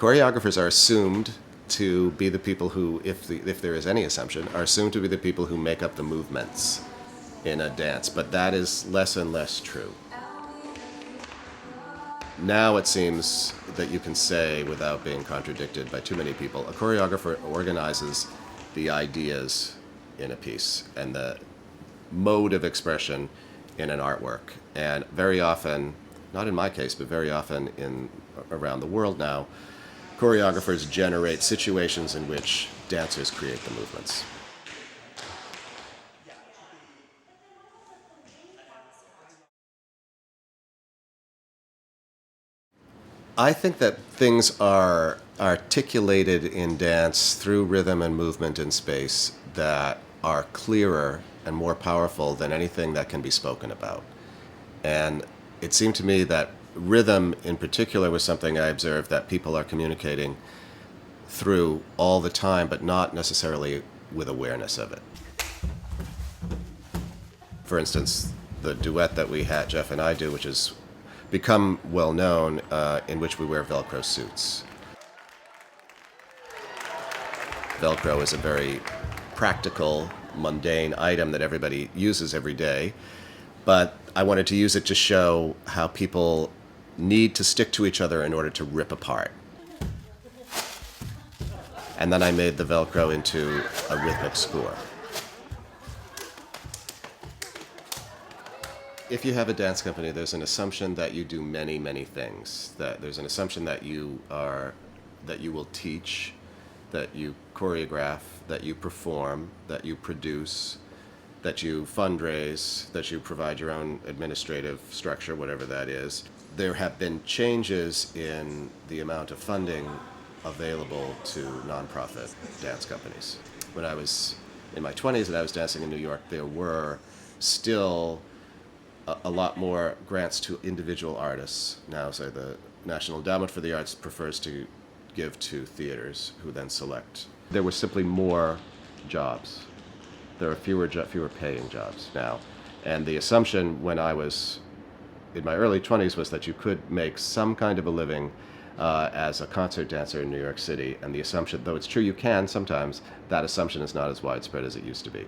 Choreographers are assumed to be the people who, if there is any assumption, are assumed to be the people who make up the movements in a dance, but that is less and less true. Now it seems that you can say, without being contradicted by too many people, a choreographer organizes the ideas in a piece and the mode of expression in an artwork. And very often, not in my case, but very often around the world now, choreographers generate situations in which dancers create the movements. I think that things are articulated in dance through rhythm and movement in space that are clearer and more powerful than anything that can be spoken about. And it seemed to me that rhythm in particular was something I observed that people are communicating through all the time, but not necessarily with awareness of it. For instance, the duet that we had, Jeff and I do, which has become well known, in which we wear Velcro suits. Velcro is a very practical, mundane item that everybody uses every day, but I wanted to use it to show how people need to stick to each other in order to rip apart. And then I made the Velcro into a rhythmic score. If you have a dance company, there's an assumption that you do many, many things. That there's an assumption that you will teach, that you choreograph, that you perform, that you produce, that you fundraise, that you provide your own administrative structure, whatever that is. There have been changes in the amount of funding available to nonprofit dance companies. When I was in my 20s and I was dancing in New York, there were still a lot more grants to individual artists. Now, say the National Endowment for the Arts prefers to give to theaters, who then select. There were simply more jobs. There are fewer paying jobs now. And the assumption when I was in my early 20s was that you could make some kind of a living as a concert dancer in New York City. And the assumption, though it's true you can sometimes, that assumption is not as widespread as it used to be.